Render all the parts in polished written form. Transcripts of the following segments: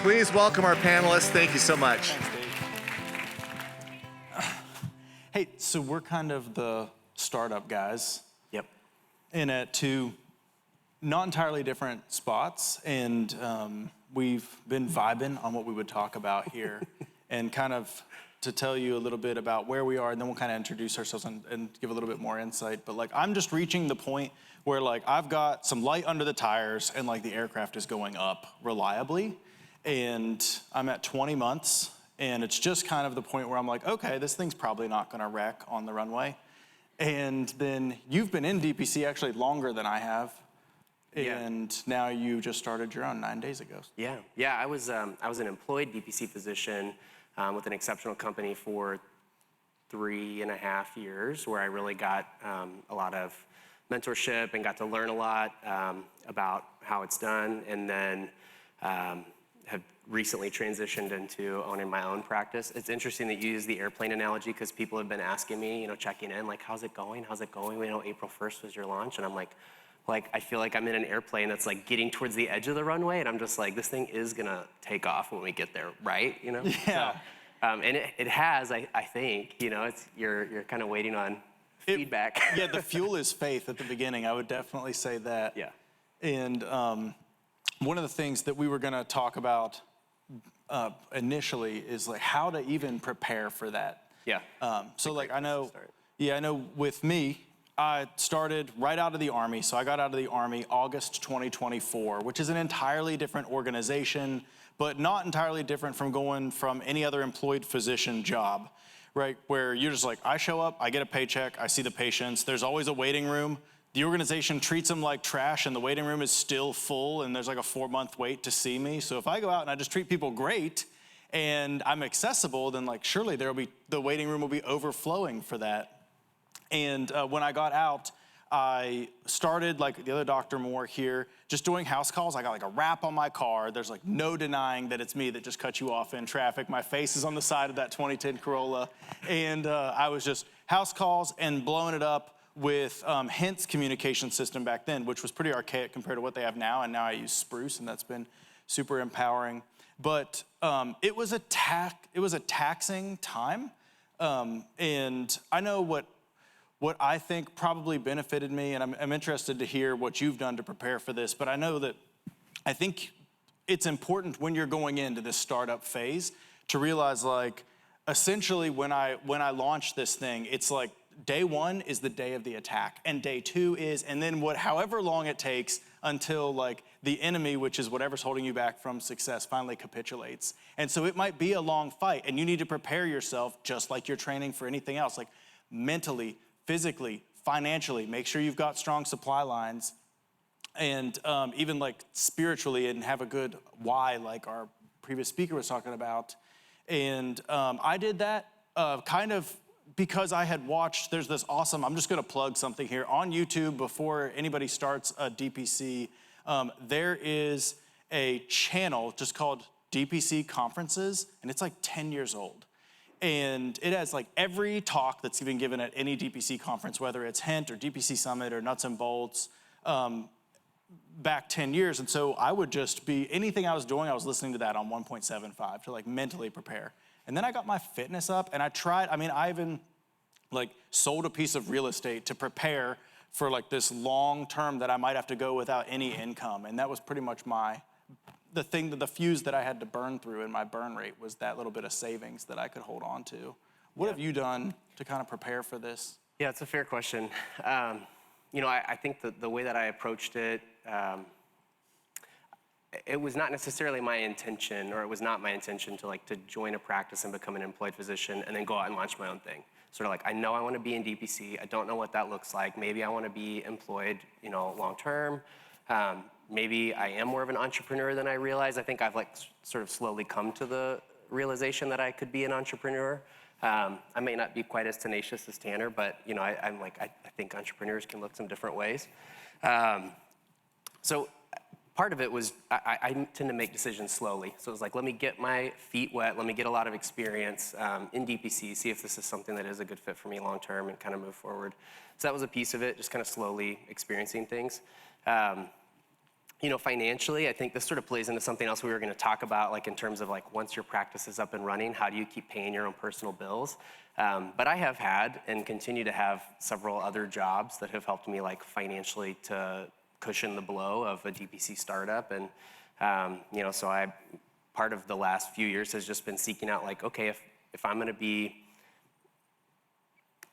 Please welcome our panelists. Thank you so much. Thanks, Dave. Hey, so we're kind of the startup guys. Yep. And at two not entirely different spots, and we've been vibing on what we would talk about here. And kind of to tell you a little bit about where we are, and then we'll kind of introduce ourselves and give a little bit more insight. But like, I'm just reaching the point where like I've got some light under the tires and like the aircraft is going up reliably. And I'm at 20 months, and it's just kind of the point where I'm like, okay, this thing's probably not gonna wreck on the runway. And then you've been in DPC actually longer than I have. And now you just started your own 9 days ago. Yeah, I was an employed DPC physician with an exceptional company for 3.5 years, where I really got a lot of mentorship and got to learn a lot about how it's done, and then have recently transitioned into owning my own practice. It's interesting that you use the airplane analogy, because people have been asking me, checking in, like, how's it going? How's it going? We know April 1st was your launch, and I'm like, I feel like I'm in an airplane that's like getting towards the edge of the runway, and I'm just like, this thing is gonna take off when we get there, right? Yeah. So, and it has, I think, it's you're kind of waiting on feedback. Yeah, the fuel is faith at the beginning. I would definitely say that. Yeah. And one of the things that we were gonna talk about initially is like how to even prepare for that. Yeah. So like I know with me, I started right out of the Army. So I got out of the Army August 2024, which is an entirely different organization, but not entirely different from going from any other employed physician job, right? Where you're just like, I show up, I get a paycheck, I see the patients, there's always a waiting room. The organization treats them like trash, and the waiting room is still full, and there's like a 4-month wait to see me. So if I go out and I just treat people great and I'm accessible, then like surely the waiting room will be overflowing for that. And when I got out, I started, like the other Dr. Moore here, just doing house calls. I got like a wrap on my car. There's like no denying that it's me that just cut you off in traffic. My face is on the side of that 2010 Corolla. And I was just house calls and blowing it up with Hint's communication system back then, which was pretty archaic compared to what they have now. And now I use Spruce, and that's been super empowering. But it was a taxing time. And I know what I think probably benefited me, and I'm interested to hear what you've done to prepare for this, but I think it's important when you're going into this startup phase to realize, like, essentially when I launched this thing, it's like day one is the day of the attack, and day two is, and then however long it takes until like the enemy, which is whatever's holding you back from success, finally capitulates. And so it might be a long fight, and you need to prepare yourself just like you're training for anything else, like mentally, physically, financially, make sure you've got strong supply lines, and even like spiritually, and have a good why, like our previous speaker was talking about. And I did that kind of because I had watched, there's this awesome, I'm just gonna plug something here, on YouTube before anybody starts a DPC, there is a channel just called DPC Conferences, and it's like 10 years old. And it has like every talk that's been given at any DPC conference, whether it's Hint or DPC Summit or Nuts and Bolts, back 10 years. And so I would just be, anything I was doing, I was listening to that on 1.75 to like mentally prepare. And then I got my fitness up, and I even like sold a piece of real estate to prepare for like this long term that I might have to go without any income. And that was pretty much the fuse that I had to burn through in my burn rate was that little bit of savings that I could hold on to. What have you done to kind of prepare for this? Yeah, it's a fair question. I think the way that I approached it, it was not necessarily my intention, or it was not my intention to join a practice and become an employed physician and then go out and launch my own thing. Sort of like, I know I want to be in DPC. I don't know what that looks like. Maybe I want to be employed, long term. Maybe I am more of an entrepreneur than I realize. I think I've sort of slowly come to the realization that I could be an entrepreneur. I may not be quite as tenacious as Tanner, but I think entrepreneurs can look some different ways. So part of it was I tend to make decisions slowly. So it was like, let me get my feet wet, let me get a lot of experience in DPC, see if this is something that is a good fit for me long term, and kind of move forward. So that was a piece of it, just kind of slowly experiencing things. financially, I think this sort of plays into something else we were going to talk about, like in terms of like once your practice is up and running, how do you keep paying your own personal bills? But I have had and continue to have several other jobs that have helped me like financially to cushion the blow of a DPC startup. And, so part of the last few years has just been seeking out like, okay, if I'm going to be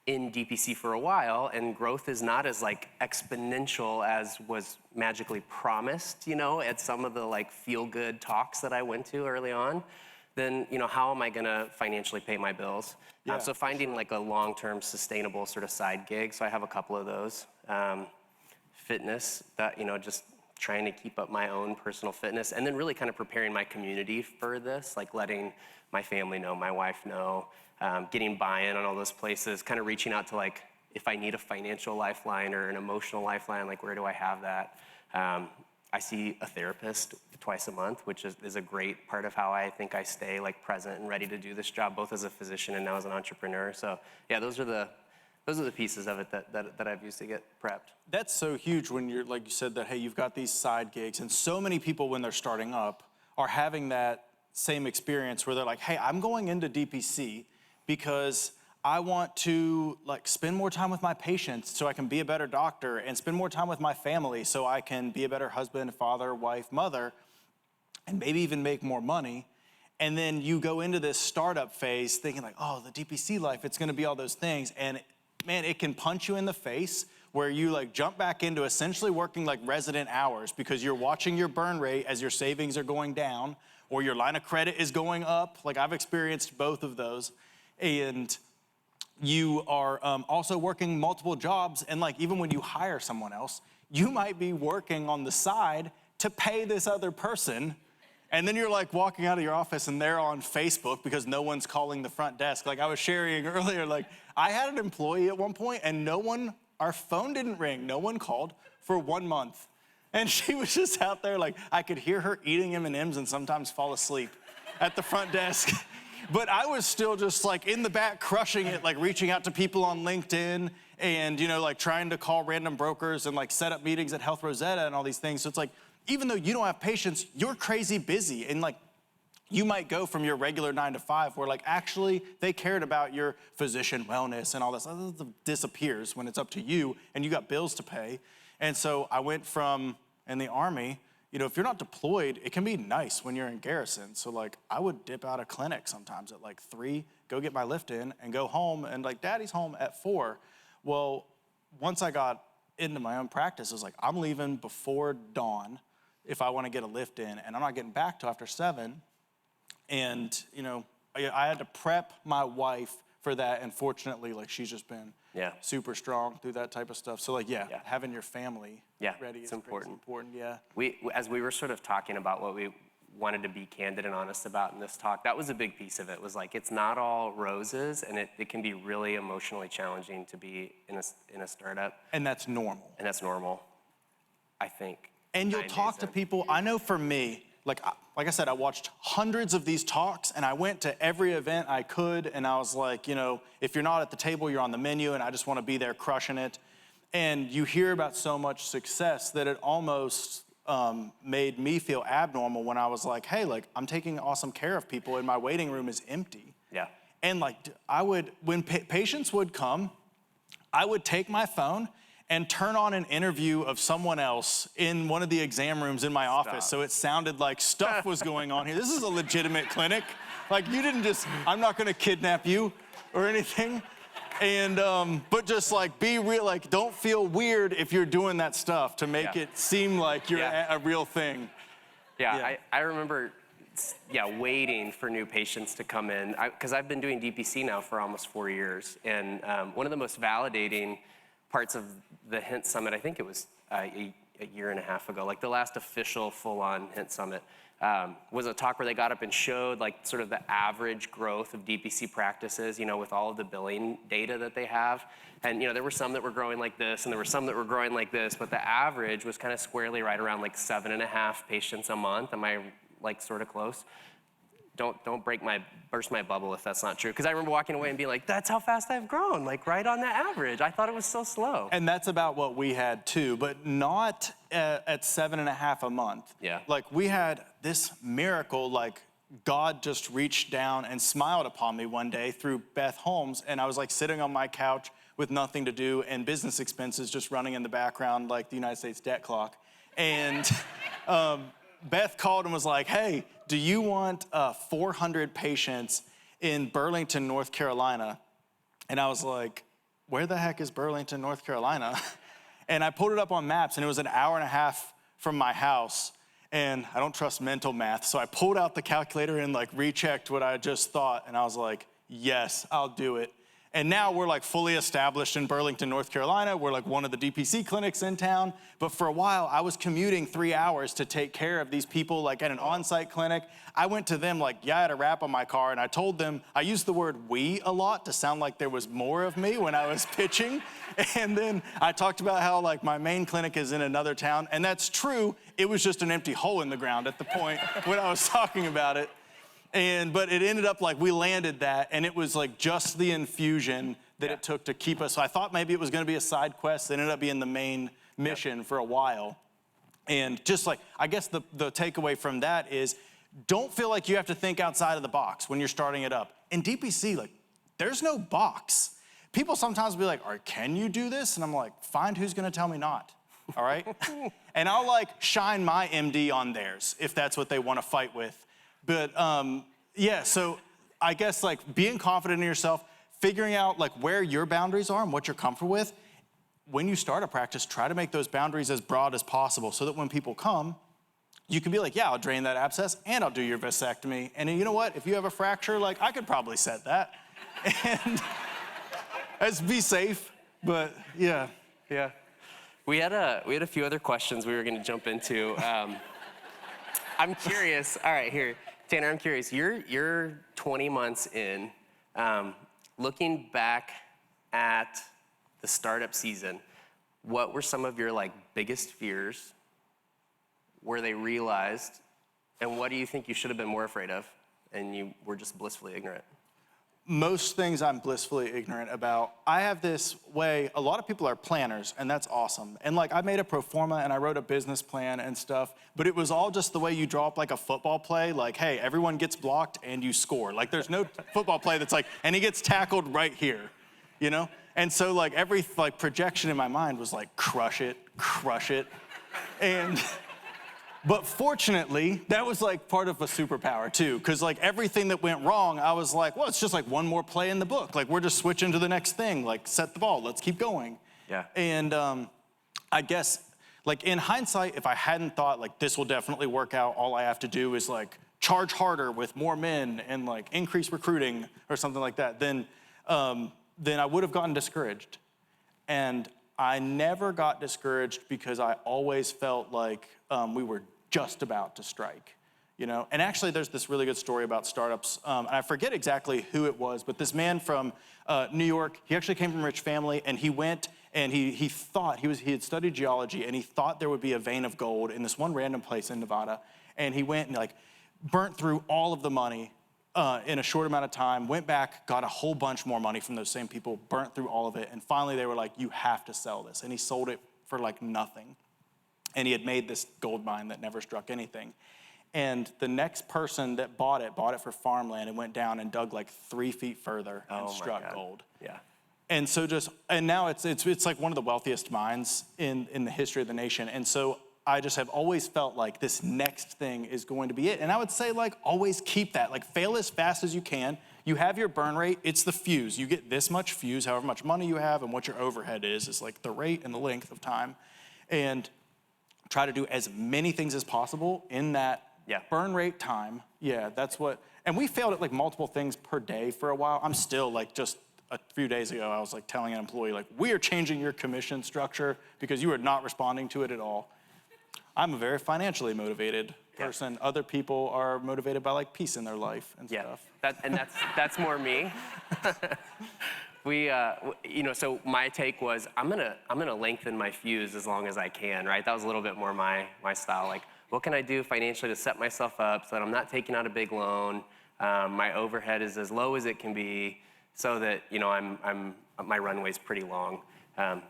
in DPC for a while and growth is not as like exponential as was magically promised, at some of the like feel good talks that I went to early on, then, how am I gonna financially pay my bills? Yeah, so finding like a long-term sustainable sort of side gig. So I have a couple of those. Fitness, that, just trying to keep up my own personal fitness, and then really kind of preparing my community for this, like letting my family know, my wife know, getting buy-in on all those places, kind of reaching out to like, if I need a financial lifeline or an emotional lifeline, like where do I have that? I see a therapist twice a month, which is a great part of how I think I stay like present and ready to do this job, both as a physician and now as an entrepreneur. So yeah, those are the pieces of it that I've used to get prepped. That's so huge when you're, like you said, that, hey, you've got these side gigs, and so many people when they're starting up are having that same experience where they're like, hey, I'm going into DPC because I want to like spend more time with my patients so I can be a better doctor, and spend more time with my family so I can be a better husband, father, wife, mother, and maybe even make more money. And then you go into this startup phase thinking like, oh, the DPC life, it's gonna be all those things. And man, it can punch you in the face where you like jump back into essentially working like resident hours because you're watching your burn rate as your savings are going down or your line of credit is going up. Like I've experienced both of those. And you are also working multiple jobs, and like even when you hire someone else, you might be working on the side to pay this other person, and then you're like walking out of your office and they're on Facebook because no one's calling the front desk. Like I was sharing earlier, like I had an employee at one point and our phone didn't ring, no one called for 1 month. And she was just out there, like I could hear her eating M&Ms and sometimes fall asleep at the front desk. But I was still just like in the back crushing it, like reaching out to people on LinkedIn and, like trying to call random brokers and like set up meetings at Health Rosetta and all these things. So it's like, even though you don't have patients, you're crazy busy. And like, you might go from your regular 9 to 5 where like actually they cared about your physician wellness and all this. That disappears when it's up to you and you got bills to pay. And so I went from in the Army, if you're not deployed, it can be nice when you're in garrison. So like I would dip out of clinic sometimes at like 3, go get my lift in and go home, and like daddy's home at 4. Well, once I got into my own practice, it was like I'm leaving before dawn if I want to get a lift in, and I'm not getting back till after 7. And I had to prep my wife for that, and fortunately like she's just been super strong through that type of stuff. So like having your family ready is important. As we were sort of talking about what we wanted to be candid and honest about in this talk, that was a big piece of it, was like it's not all roses, and it can be really emotionally challenging to be in a startup. And that's normal. I think. And you'll talk to people. I know for me, like I said, I watched hundreds of these talks, and I went to every event I could, and I was like, if you're not at the table, you're on the menu, and I just want to be there crushing it. And you hear about so much success that it almost made me feel abnormal when I was like, hey, like I'm taking awesome care of people and my waiting room is empty. Yeah. And like when patients would come, I would take my phone and turn on an interview of someone else in one of the exam rooms in my office. So it sounded like stuff was going on here. This is a legitimate clinic. Like you didn't I'm not gonna kidnap you or anything. And, but just like be real, like don't feel weird if you're doing that stuff to make it seem like you're a real thing. I remember, waiting for new patients to come in. Because I've been doing DPC now for almost 4 years. And one of the most validating parts of the Hint Summit, I think it was a year and a half ago, like the last official full-on Hint Summit, was a talk where they got up and showed like sort of the average growth of DPC practices, with all of the billing data that they have. And there were some that were growing like this, and there were some that were growing like this, but the average was kind of squarely right around like 7.5 patients a month. Am I like sort of close? don't burst my bubble if that's not true. Because I remember walking away and being like, that's how fast I've grown, like right on the average. I thought it was so slow. And that's about what we had too, but not at 7.5 a month. Yeah. Like we had this miracle, like God just reached down and smiled upon me one day through Beth Holmes, and I was like sitting on my couch with nothing to do and business expenses just running in the background like the United States debt clock. And Beth called and was like, hey, do you want 400 patients in Burlington, North Carolina? And I was like, where the heck is Burlington, North Carolina? And I pulled it up on maps, and it was an hour and a half from my house. And I don't trust mental math, so I pulled out the calculator and like rechecked what I just thought, and I was like, yes, I'll do it. And now we're like fully established in Burlington, North Carolina. We're like one of the DPC clinics in town. But for a while, I was commuting 3 hours to take care of these people like at an on-site clinic. I went to them like, yeah, I had a wrap on my car, and I told them, I used the word we a lot to sound like there was more of me when I was pitching. And then I talked about how like my main clinic is in another town, and that's true. It was just an empty hole in the ground at the point when I was talking about it. But it ended up like we landed that, and it was like just the infusion that it took to keep us. So I thought maybe it was gonna be a side quest. It ended up being the main mission for a while. And just like, I guess the takeaway from that is, don't feel like you have to think outside of the box when you're starting it up. In DPC, like, there's no box. People sometimes be like, can you do this? And I'm like, find who's gonna tell me not, all right? And I'll like shine my MD on theirs if that's what they wanna fight with. But yeah, so I guess like being confident in yourself, figuring out like where your boundaries are and what you're comfortable with. When you start a practice, try to make those boundaries as broad as possible so that when people come, you can be like, yeah, I'll drain that abscess and I'll do your vasectomy. And you know what? If you have a fracture, like I could probably set that. And let's be safe, but yeah. Yeah. We had a few other questions we were gonna jump into. I'm curious, all right, here. Tanner, I'm curious, you're 20 months in, looking back at the startup season, what were some of your like biggest fears? Were they realized? And what do you think you should have been more afraid of and you were just blissfully ignorant? Most things I'm blissfully ignorant about. I have this way, a lot of people are planners, and that's awesome. And like I made a pro forma and I wrote a business plan and stuff, but it was all just the way you draw up like a football play, like, hey, everyone gets blocked and you score. Like there's no football play that's like, and he gets tackled right here, you know? And so like every like projection in my mind was like, crush it. But fortunately, that was like part of a superpower too, because like everything that went wrong, I was like, well, it's just like one more play in the book. Like we're just switching to the next thing, like set the ball, let's keep going. Yeah. And I guess like in hindsight, if I hadn't thought like this will definitely work out, all I have to do is like charge harder with more men and like increase recruiting or something like that, then I would have gotten discouraged. And I never got discouraged because I always felt like we were just about to strike, you know? And actually there's this really good story about startups, and I forget exactly who it was, but this man from New York, he actually came from a rich family, and he went and he thought, he had studied geology, and he thought there would be a vein of gold in this one random place in Nevada, and he went and like burnt through all of the money in a short amount of time, went back, got a whole bunch more money from those same people, burnt through all of it, and finally they were like, you have to sell this. And he sold it for like nothing. And he had made this gold mine that never struck anything. And the next person that bought it for farmland and went down and dug like 3 feet further and struck gold. Yeah. And so and now it's like one of the wealthiest mines in the history of the nation. And so I just have always felt like this next thing is going to be it. And I would say like, always keep that, like fail as fast as you can. You have your burn rate, it's the fuse. You get this much fuse, however much money you have, and what your overhead is like the rate and the length of time. And try to do as many things as possible in that burn rate time. Yeah, that's what, and we failed at like multiple things per day for a while. I'm still like, just a few days ago, I was like telling an employee, like, we are changing your commission structure because you are not responding to it at all. I'm a very financially motivated person. Other people are motivated by like peace in their life and stuff. That's more me. You know, so my take was, I'm gonna lengthen my fuse as long as I can, right? That was a little bit more my style. Like, what can I do financially to set myself up so that I'm not taking out a big loan, my overhead is as low as it can be, so that, you know, my runway's pretty long.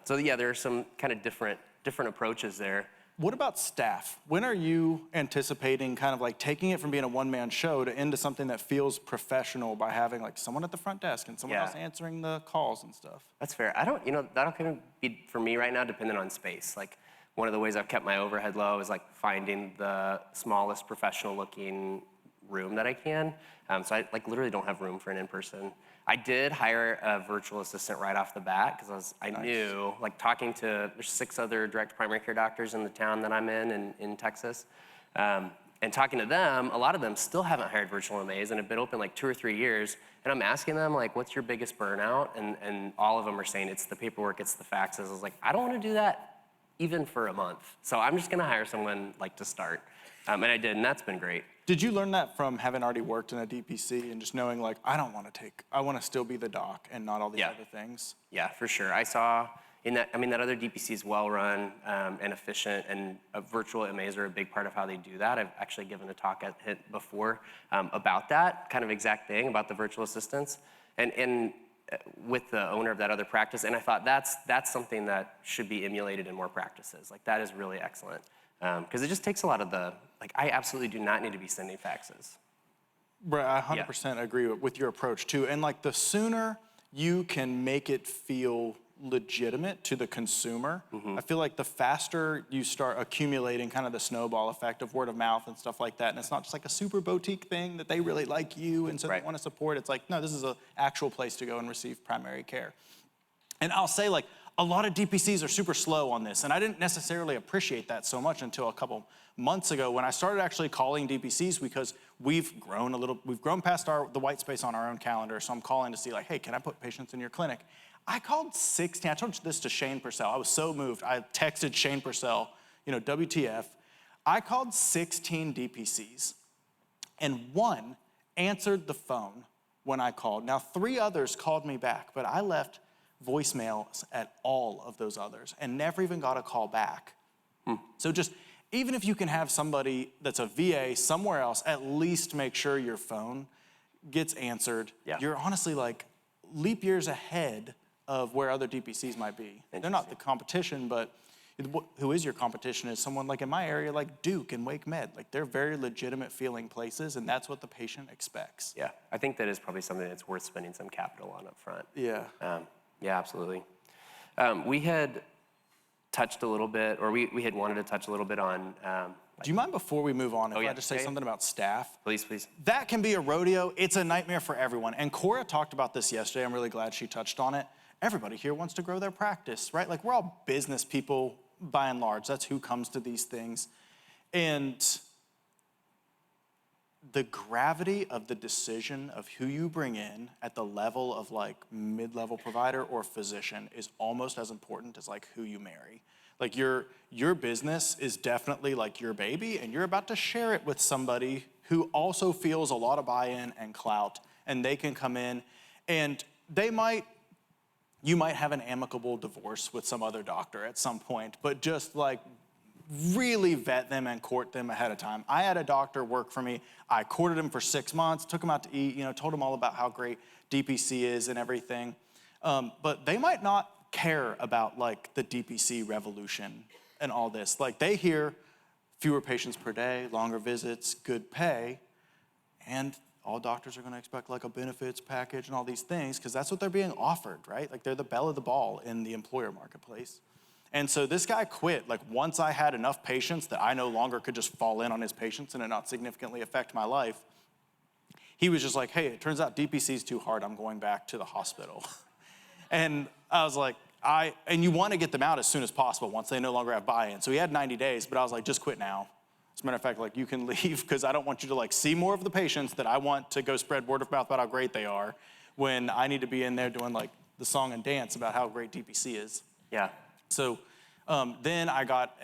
So yeah, there are some kind of different approaches there. What about staff? When are you anticipating kind of like taking it from being a one-man show to into something that feels professional by having like someone at the front desk and someone else answering the calls and stuff? That's fair. I don't, you know, that'll kind of be, for me right now, dependent on space. Like, one of the ways I've kept my overhead low is like finding the smallest professional looking room that I can. So I like literally don't have room for an in-person. I did hire a virtual assistant right off the bat because I knew, like talking to, there's 6 other direct primary care doctors in the town that I'm in Texas. And talking to them, a lot of them still haven't hired virtual MAs and have been open like 2 or 3 years. And I'm asking them like, what's your biggest burnout? And all of them are saying it's the paperwork, it's the faxes. I was like, I don't want to do that even for a month. So I'm just gonna hire someone like to start. And I did, and that's been great. Did you learn that from having already worked in a DPC and just knowing like, I want to still be the doc and not all these other things? Yeah, for sure. I saw in that, I mean, that other DPC is well run and efficient, and virtual MAs are a big part of how they do that. I've actually given a talk at HIT before about that kind of exact thing, about the virtual assistants. And with the owner of that other practice, and I thought that's something that should be emulated in more practices. Like, that is really excellent. Because it just takes a lot of the, like, I absolutely do not need to be sending faxes. Right, I 100% agree with your approach too. And like, the sooner you can make it feel legitimate to the consumer, I feel like the faster you start accumulating kind of the snowball effect of word of mouth and stuff like that. And it's not just like a super boutique thing that they really like you and so they want to support. It's like, no, this is an actual place to go and receive primary care. And I'll say, like, a lot of DPCs are super slow on this, and I didn't necessarily appreciate that so much until a couple months ago when I started actually calling DPCs, because we've grown past the white space on our own calendar. So I'm calling to see like, hey, can I put patients in your clinic? I called 16, I told this to Shane Purcell. I was so moved. I texted Shane Purcell, you know, WTF. I called 16 DPCs, and 1 answered the phone when I called. Now 3 others called me back, but I left voicemails at all of those others and never even got a call back. So just, even if you can have somebody that's a VA somewhere else, at least make sure your phone gets answered. You're honestly like leap years ahead of where other DPCs might be. They're not the competition, but who is your competition is someone like in my area, like Duke and Wake Med. Like, they're very legitimate feeling places, and that's what the patient expects. Yeah, I think that is probably something that's worth spending some capital on up front. Yeah. Yeah, absolutely. We had touched a little bit, or we had wanted to touch a little bit on... Do you mind before we move on if I just say something about staff? Please, please. That can be a rodeo. It's a nightmare for everyone. And Cora talked about this yesterday. I'm really glad she touched on it. Everybody here wants to grow their practice, right? Like, we're all business people by and large. That's who comes to these things. And the gravity of the decision of who you bring in at the level of like mid-level provider or physician is almost as important as like who you marry. Like, your business is definitely like your baby, and you're about to share it with somebody who also feels a lot of buy-in and clout, and they can come in and you might have an amicable divorce with some other doctor at some point, but just like really vet them and court them ahead of time. I had a doctor work for me. I courted him for 6 months, took him out to eat, you know, told him all about how great DPC is and everything. But they might not care about like the DPC revolution and all this. Like, they hear fewer patients per day, longer visits, good pay, and all doctors are gonna expect like a benefits package and all these things because that's what they're being offered, right? Like, they're the belle of the ball in the employer marketplace. And so this guy quit. Like, once I had enough patients that I no longer could just fall in on his patients and it not significantly affect my life, he was just like, hey, it turns out DPC is too hard. I'm going back to the hospital. And I was like, and you want to get them out as soon as possible once they no longer have buy-in. So he had 90 days, but I was like, just quit now. As a matter of fact, like, you can leave because I don't want you to like see more of the patients that I want to go spread word of mouth about how great they are when I need to be in there doing like the song and dance about how great DPC is. Yeah. So then I got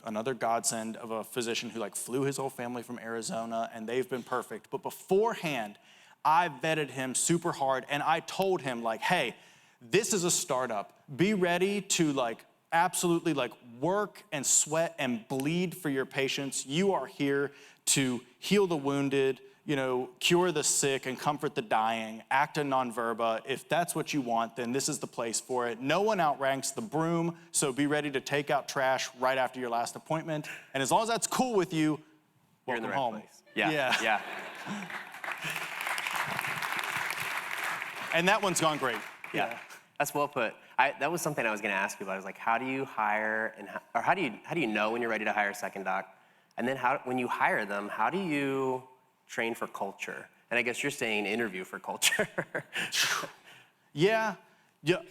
another godsend of a physician who like flew his whole family from Arizona, and they've been perfect. But beforehand, I vetted him super hard, and I told him like, hey, this is a startup. Be ready to like absolutely like work and sweat and bleed for your patients. You are here to heal the wounded, you know, cure the sick and comfort the dying, acta non verba. If that's what you want, then this is the place for it. No one outranks the broom, so be ready to take out trash right after your last appointment. And as long as that's cool with you, You're in the right home. place. Yeah. And that one's gone great. Yeah. That's well put. That was something I was going to ask you about. I was like, how do you hire, or how do you know when you're ready to hire a second doc? And then when you hire them, how do you train for culture? And I guess you're saying interview for culture. Yeah,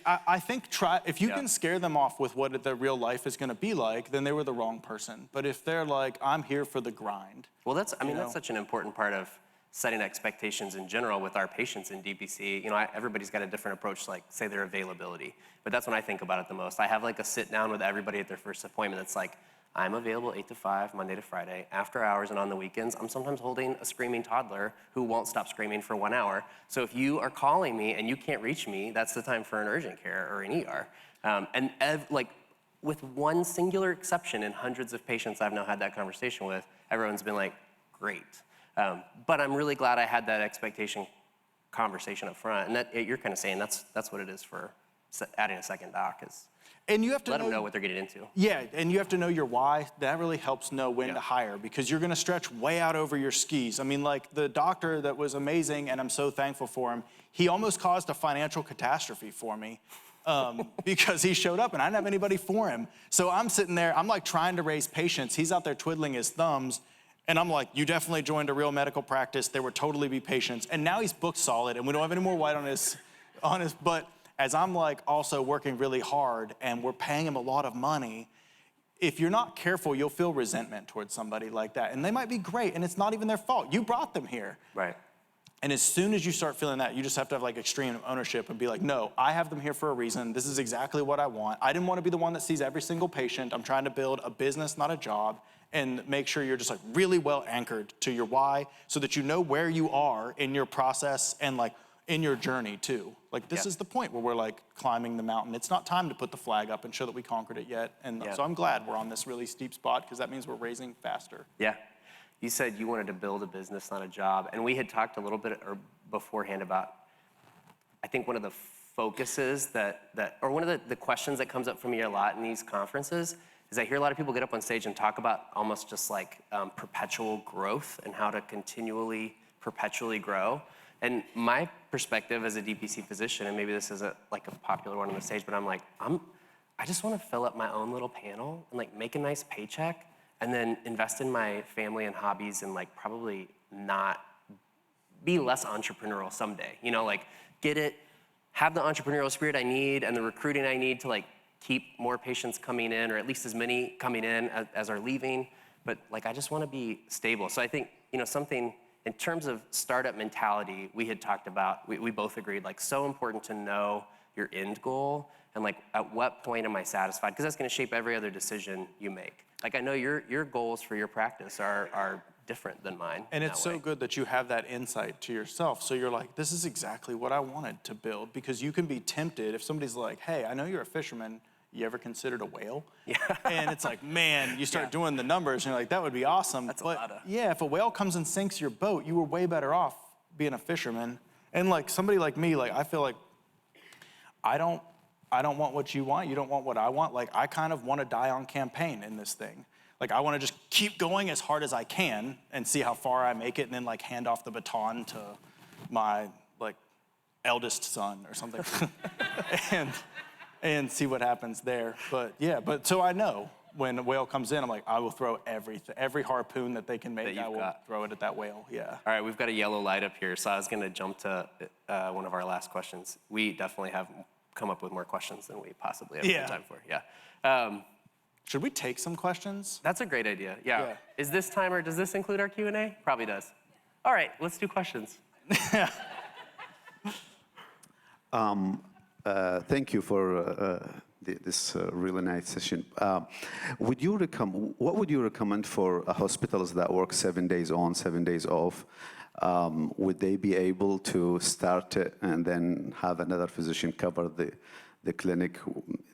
I think if you can scare them off with what their real life is going to be like, then they were the wrong person. But if they're like, I'm here for the grind. Well, that's such an important part of setting expectations in general with our patients in DPC. You know, everybody's got a different approach, like say their availability. But that's when I think about it the most. I have like a sit down with everybody at their first appointment. It's like, I'm available 8 to 5, Monday to Friday, after hours and on the weekends. I'm sometimes holding a screaming toddler who won't stop screaming for 1 hour. So if you are calling me and you can't reach me, that's the time for an urgent care or an ER. Like with one singular exception in hundreds of patients I've now had that conversation with, everyone's been like, great. But I'm really glad I had that expectation conversation up front. And that you're kind of saying that's what it is for adding a second doc is. And you have to let them know what they're getting into. Yeah, and you have to know your why. That really helps know when to hire, because you're gonna stretch way out over your skis. I mean, like the doctor that was amazing, and I'm so thankful for him, he almost caused a financial catastrophe for me because he showed up and I didn't have anybody for him. So I'm sitting there, I'm like trying to raise patients. He's out there twiddling his thumbs, and I'm like, you definitely joined a real medical practice. There would totally be patients. And now he's booked solid, and we don't have any more white on his, but as I'm like also working really hard and we're paying him a lot of money, if you're not careful, you'll feel resentment towards somebody like that. And they might be great, and it's not even their fault. You brought them here. Right. And as soon as you start feeling that, you just have to have like extreme ownership and be like, no, I have them here for a reason. This is exactly what I want. I didn't want to be the one that sees every single patient. I'm trying to build a business, not a job, and make sure you're just like really well anchored to your why so that you know where you are in your process and like in your journey too. Like this is the point where we're like climbing the mountain. It's not time to put the flag up and show that we conquered it yet. And so I'm glad we're on this really steep spot, because that means we're raising faster. Yeah. You said you wanted to build a business, not a job. And we had talked a little bit beforehand about, I think one of the focuses or one of the questions that comes up for me a lot in these conferences is I hear a lot of people get up on stage and talk about almost just like perpetual growth and how to perpetually grow. And my perspective as a DPC physician, and maybe this is like a popular one on the stage, but I'm like, I just want to fill up my own little panel and like make a nice paycheck and then invest in my family and hobbies and like probably not be less entrepreneurial someday. You know, like have the entrepreneurial spirit I need and the recruiting I need to like keep more patients coming in, or at least as many coming in as are leaving. But like, I just want to be stable. So I think, you know, something in terms of startup mentality, we had talked about, we both agreed, like so important to know your end goal and like at what point am I satisfied? Because that's gonna shape every other decision you make. Like I know your goals for your practice are different than mine. And it's so good that you have that insight to yourself. So you're like, this is exactly what I wanted to build, because you can be tempted if somebody's like, hey, I know you're a fisherman, you ever considered a whale? Yeah. And it's like, man, you start doing the numbers and you're like, that would be awesome. That's a lot of... Yeah, if a whale comes and sinks your boat, you were way better off being a fisherman. And like somebody like me, like I feel like I don't want what you want, you don't want what I want. Like I kind of want to die on campaign in this thing. Like I want to just keep going as hard as I can and see how far I make it, and then like hand off the baton to my like eldest son or something. and see what happens there. But yeah, so I know when a whale comes in, I'm like, I will throw every harpoon that they can make, I will throw it at that whale, yeah. All right, we've got a yellow light up here, so I was gonna jump to one of our last questions. We definitely have come up with more questions than we possibly have time for, Should we take some questions? That's a great idea, yeah. Is this timer, does this include our Q&A? Probably does. All right, let's do questions. Thank you for this really nice session. What would you recommend for hospitals that work 7 days on, 7 days off? Would they be able to start it and then have another physician cover the clinic?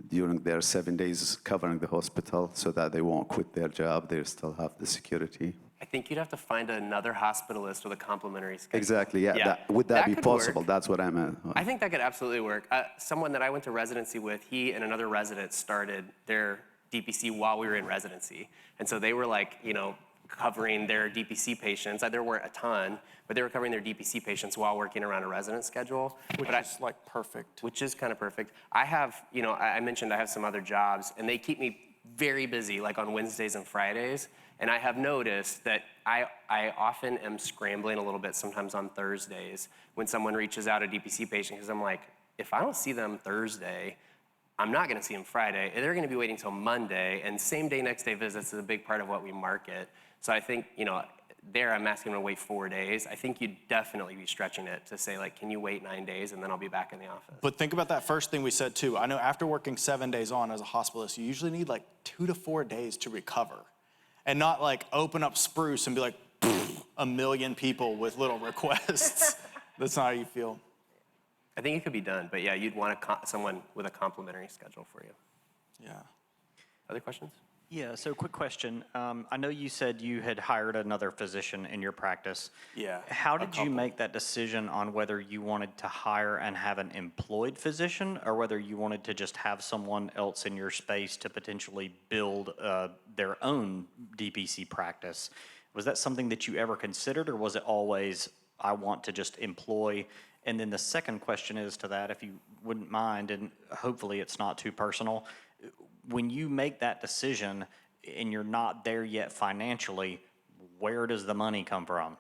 during their 7 days covering the hospital so that they won't quit their job. They still have the security. I think you'd have to find another hospitalist with a complimentary schedule. Exactly, yeah. Yeah. Would that be could possible? work. That's what I meant. I think that could absolutely work. Someone that I went to residency with, he and another resident started their DPC while we were in residency. And so they were like, you know, covering their DPC patients. There weren't a ton, but they were covering their DPC patients while working around a resident schedule. Which is like perfect. Which is kind of perfect. I have, you know, I mentioned I have some other jobs, and they keep me very busy, like on Wednesdays and Fridays. And I have noticed that I often am scrambling a little bit sometimes on Thursdays when someone reaches out a DPC patient, because I'm like, if I don't see them Thursday, I'm not gonna see them Friday, and they're gonna be waiting till Monday, and same day, next day visits is a big part of what we market. So I think, you know, there I'm asking them to wait 4 days. I think you'd definitely be stretching it to say, like, can you wait 9 days and then I'll be back in the office? But think about that first thing we said too. I know after working 7 days on as a hospitalist, you usually need like 2 to 4 days to recover. And not like open up Spruce and be like, a million people with little requests. That's not how you feel. I think it could be done, but yeah, you'd want someone with a complimentary schedule for you. Yeah. Other questions? Yeah, so quick question. I know you said you had hired another physician in your practice. Yeah, How a did you couple. make that decision on whether you wanted to hire and have an employed physician or whether you wanted to just have someone else in your space to potentially build their own DPC practice? Was that something that you ever considered, or was it always, I want to just employ? And then the second question is to that, if you wouldn't mind, and hopefully it's not too personal, when you make that decision and you're not there yet financially, where does the money come from?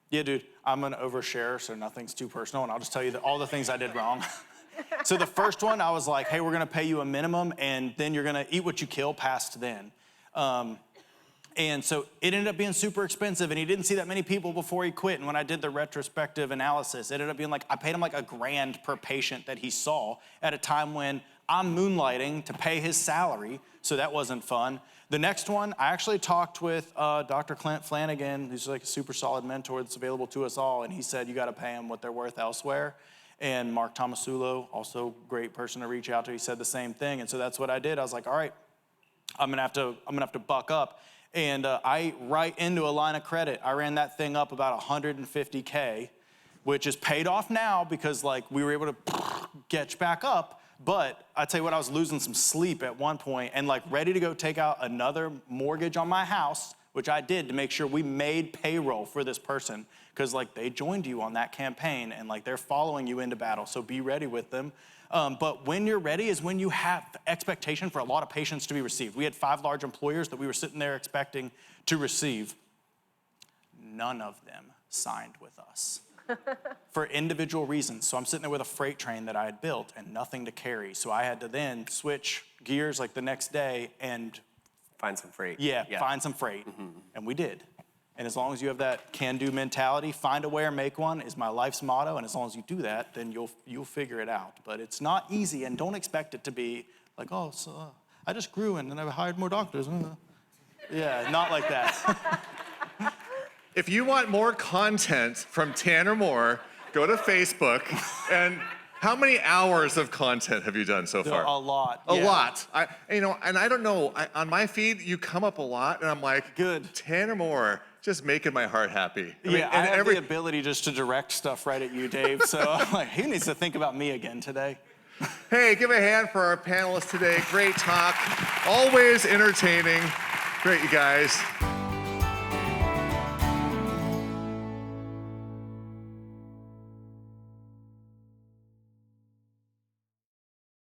Yeah, dude, I'm an overshare, so nothing's too personal, and I'll just tell you all the things I did wrong. So the first one, I was like, hey, we're gonna pay you a minimum, and then you're gonna eat what you kill past then. And so it ended up being super expensive, and he didn't see that many people before he quit. And when I did the retrospective analysis, it ended up being like, I paid him like $1,000 per patient that he saw at a time when I'm moonlighting to pay his salary, so that wasn't fun. The next one, I actually talked with Dr. Clint Flanagan, who's like a super solid mentor that's available to us all, and he said, you gotta pay them what they're worth elsewhere. And Mark Tomasulo, also great person to reach out to, he said the same thing. And so that's what I did. I was like, all right, I'm gonna have to buck up. And I right into a line of credit. I ran that thing up about $150K, which is paid off now because like we were able to get back up. But I tell you what, I was losing some sleep at one point and like ready to go take out another mortgage on my house, which I did to make sure we made payroll for this person, because like they joined you on that campaign and like they're following you into battle. So be ready with them. But when you're ready is when you have expectation for a lot of patients to be received. We had 5 large employers that we were sitting there expecting to receive. None of them signed with us for individual reasons. So I'm sitting there with a freight train that I had built and nothing to carry. So I had to then switch gears like the next day and Find some freight. find some freight. And we did. And as long as you have that can-do mentality, find a way or make one is my life's motto. And as long as you do that, then you'll figure it out. But it's not easy, and don't expect it to be like, oh, so I just grew and then I hired more doctors. Yeah, not like that. If you want more content from Tanner Moore, go to Facebook. And how many hours of content have you done so far? A lot. A yeah. lot. And I don't know, on my feed, you come up a lot, and I'm like, Good. Tanner Moore, just making my heart happy. I have the ability just to direct stuff right at you, Dave. So I'm like, he needs to think about me again today. Hey, give a hand for our panelists today. Great talk. Always entertaining. Great, you guys.